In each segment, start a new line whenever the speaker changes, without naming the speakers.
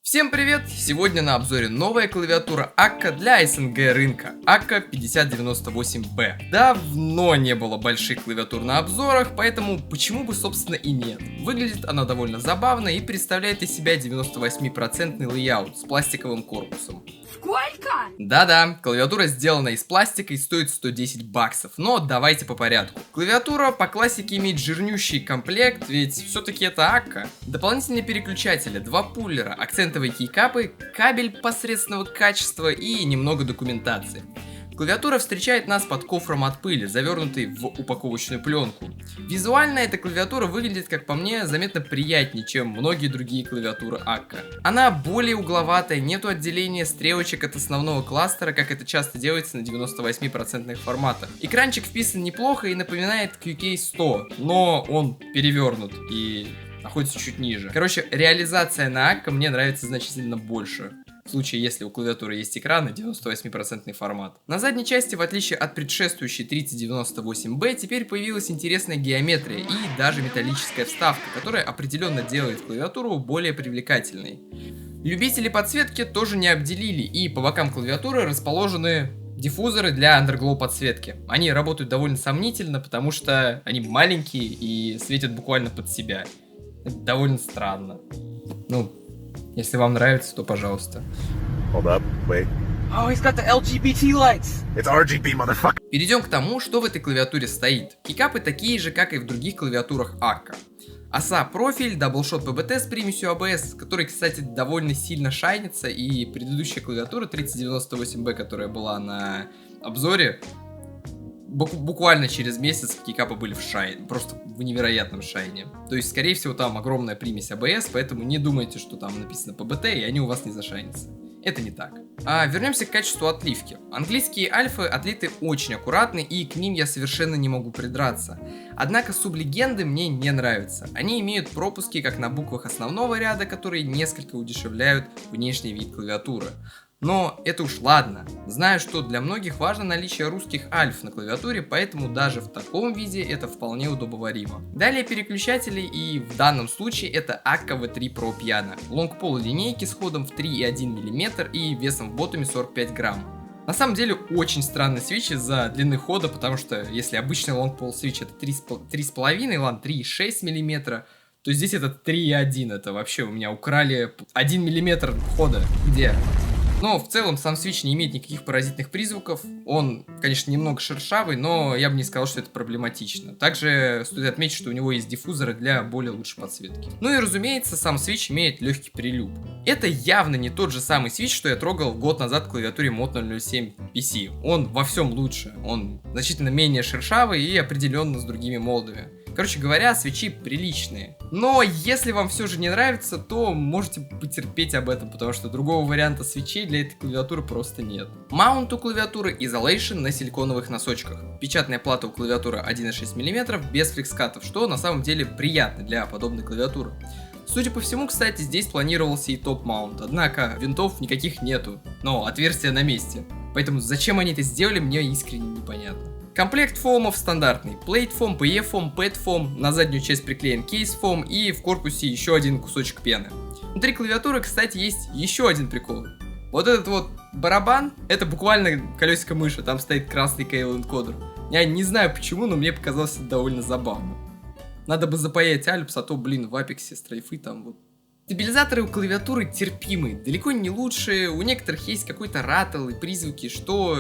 Всем привет! Сегодня на обзоре новая клавиатура Akka для СНГ рынка Akka 5098B. Давно не было больших клавиатур на обзорах, поэтому почему бы собственно и нет. Выглядит она довольно забавно и представляет из себя 98% лейаут с пластиковым корпусом.
Сколько?
Да-да, клавиатура сделана из пластика и стоит 110 баксов, но давайте по порядку. Клавиатура по классике имеет жирнющий комплект, ведь все-таки это Akka. Дополнительные переключатели, два пуллера, акцентовые кейкапы, кабель посредственного качества и немного документации. Клавиатура встречает нас под кофром от пыли, завернутый в упаковочную пленку. Визуально эта клавиатура выглядит, как по мне, заметно приятнее, чем многие другие клавиатуры Akka. Она более угловатая, нету отделения стрелочек от основного кластера, как это часто делается на 98% форматах. Экранчик вписан неплохо и напоминает QK100, но он перевернут и находится чуть ниже. Короче, реализация на Akka мне нравится значительно больше. В случае, если у клавиатуры есть экран и 98% формат. На задней части, в отличие от предшествующей 3098B, теперь появилась интересная геометрия и даже металлическая вставка, которая определенно делает клавиатуру более привлекательной. Любители подсветки тоже не обделили, и по бокам клавиатуры расположены диффузоры для Underglow подсветки. Они работают довольно сомнительно, потому что они маленькие и светят буквально под себя. Это довольно странно. Ну, если вам нравится, то пожалуйста.
Hold up, wait.
Oh, he's got the LGBT lights.
It's RGB, motherfucker.
Перейдем к тому, что в этой клавиатуре стоит. Кейкапы такие же, как и в других клавиатурах Akka. Оса профиль, даблшот ПБТ с примесью ABS, который, кстати, довольно сильно шайнится, и предыдущая клавиатура 3098B, которая была на обзоре, буквально через месяц кейкапы были в шайне, просто в невероятном шайне. То есть, скорее всего, там огромная примесь ABS, поэтому не думайте, что там написано PBT, и они у вас не зашайнятся. Это не так. Вернемся к качеству отливки. Английские альфы отлиты очень аккуратно, и к ним я совершенно не могу придраться. Однако сублегенды мне не нравятся. Они имеют пропуски как на буквах основного ряда, которые несколько удешевляют внешний вид клавиатуры. Но это уж ладно. Знаю, что для многих важно наличие русских альф на клавиатуре, поэтому даже в таком виде это вполне удобоваримо. Далее переключатели, и в данном случае это Akka V3 Pro Piano. Лонгпол линейки с ходом в 3,1 мм и весом в ботоме 45 грамм. На самом деле очень странный свич из-за длины хода, потому что если обычный лонгпол свич это 3,5, ладно, 3,6 мм, то здесь это 3,1, это вообще у меня украли 1 мм хода. Где? Но в целом сам свич не имеет никаких паразитных призвуков. Он, конечно, немного шершавый, но я бы не сказал, что это проблематично. Также стоит отметить, что у него есть диффузоры для более лучшей подсветки. Ну и разумеется, сам свич имеет легкий прилюб. Это явно не тот же самый свич, что я трогал год назад в клавиатуре Mod 007 PC. Он во всем лучше. Он значительно менее шершавый и определенно с другими молдами. Короче говоря, свечи приличные. Но если вам все же не нравится, то можете потерпеть об этом, потому что другого варианта свечей для этой клавиатуры просто нет. Маунт у клавиатуры Isolation на силиконовых носочках. Печатная плата у клавиатуры 1,6 мм без фликскатов, что на самом деле приятно для подобной клавиатуры. Судя по всему, кстати, здесь планировался и топ-маунт, однако винтов никаких нету, но отверстия на месте. Поэтому зачем они это сделали, мне искренне непонятно. Комплект фомов стандартный. Плейтфом, PE-фом, PET-фом, на заднюю часть приклеен кейс-фом и в корпусе еще один кусочек пены. Внутри клавиатуры, кстати, есть еще один прикол. Вот этот вот барабан, это буквально колесико мыши, там стоит красный кейл-энкодер. Я не знаю почему, но мне показалось это довольно забавно. Надо бы запаять Альпс, а то, блин, в Апексе стрейфы там вот. Стабилизаторы у клавиатуры терпимые, далеко не лучшие, у некоторых есть какой-то ратл и призвуки, что,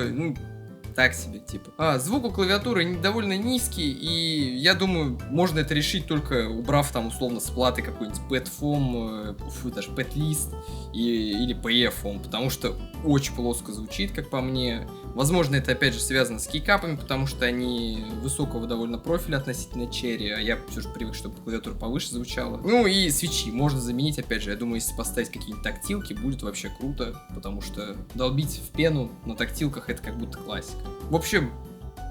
так себе, типа. Звук у клавиатуры довольно низкий, и я думаю, можно это решить только убрав там условно с платы какой-нибудь PET-фом, даже PET-лист или PE-фом, потому что очень плоско звучит, как по мне. Возможно, это опять же связано с кейкапами, потому что они высокого довольно профиля относительно Cherry, а я все же привык, чтобы клавиатура повыше звучала. Ну и свечи можно заменить, опять же, я думаю, если поставить какие-нибудь тактилки, будет вообще круто, потому что долбить в пену на тактилках это как будто классика. В общем,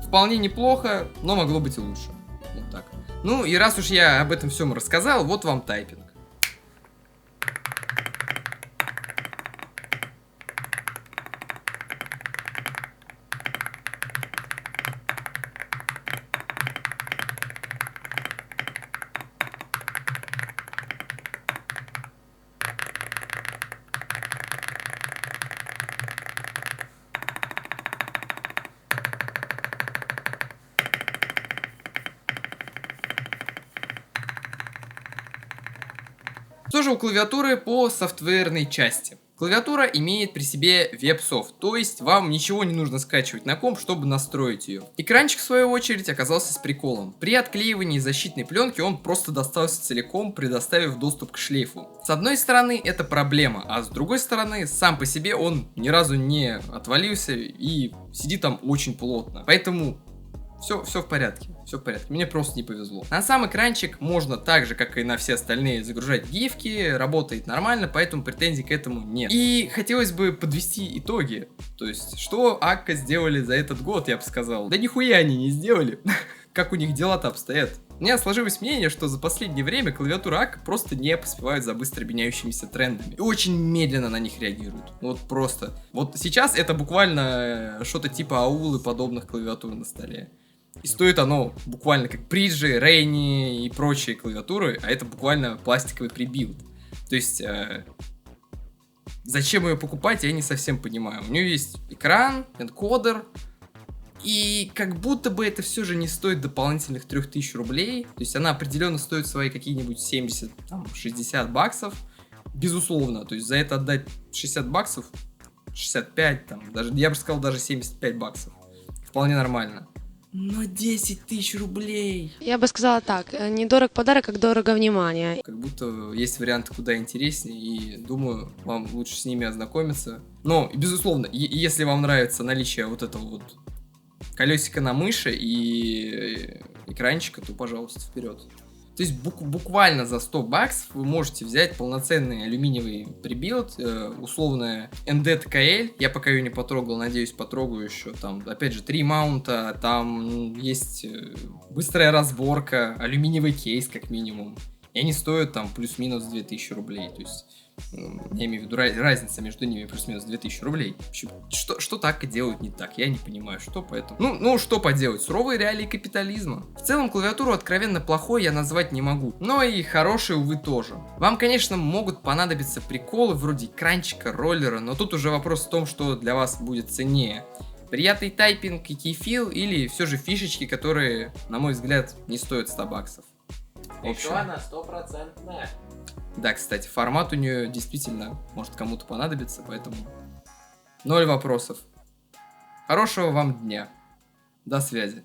вполне неплохо, но могло быть и лучше. Вот так. Ну и раз уж я об этом всем рассказал, вот вам тайпинг. Что же у клавиатуры по софтверной части? Клавиатура имеет при себе веб-софт, то есть вам ничего не нужно скачивать на комп, чтобы настроить ее. Экранчик, в свою очередь, оказался с приколом. При отклеивании защитной пленки он просто достался целиком, предоставив доступ к шлейфу. С одной стороны, это проблема, а с другой стороны, сам по себе он ни разу не отвалился и сидит там очень плотно. Поэтому все в порядке. Все в порядке, мне просто не повезло. На сам экранчик можно так же, как и на все остальные, загружать гифки, работает нормально, поэтому претензий к этому нет. И хотелось бы подвести итоги. То есть, что Акка сделали за этот год, я бы сказал. Да нихуя они не сделали. Как у них дела-то обстоят. У меня сложилось мнение, что за последнее время клавиатура Акка просто не поспевает за быстро меняющимися трендами. И очень медленно на них реагируют. Вот просто. Вот сейчас это буквально что-то типа аулы подобных клавиатур на столе. И стоит оно буквально как Бриджи, Рейни и прочие клавиатуры, а это буквально пластиковый прибилд. То есть, зачем ее покупать, я не совсем понимаю. У нее есть экран, энкодер, и как будто бы это все же не стоит дополнительных 3000 рублей. То есть она определенно стоит свои какие-нибудь 70-60 баксов. Безусловно, то есть за это отдать 60 баксов, 65, там, даже, я бы сказал, даже 75 баксов. Вполне нормально. Но 10 тысяч рублей.
Я бы сказала так, не дорог подарок, как дорого внимание.
Как будто есть варианты куда интереснее, и думаю, вам лучше с ними ознакомиться. Но, безусловно, если вам нравится наличие вот этого вот колесика на мыши и экранчика, то, пожалуйста, вперед. То есть буквально за 100 баксов вы можете взять полноценный алюминиевый прибилд, условная ND-TKL, я пока ее не потрогал, надеюсь потрогаю еще, там опять же 3 маунта, там есть быстрая разборка, алюминиевый кейс как минимум, и они стоят там плюс-минус 2000 рублей, то есть я имею в виду разница между ними плюс-минус 2000 рублей. Что так делают не так? Я не понимаю, что поэтому. Ну, что поделать? Суровые реалии капитализма. В целом, клавиатуру откровенно плохой я назвать не могу. Но и хорошей, увы, тоже. Вам, конечно, могут понадобиться приколы вроде экранчика, роллера, но тут уже вопрос в том, что для вас будет ценнее. Приятный тайпинг и кейфил или все же фишечки, которые, на мой взгляд, не стоят 100 баксов. В общем,
она 100%.
Да, кстати, формат у нее действительно может кому-то понадобиться, поэтому 0 вопросов. Хорошего вам дня. До связи.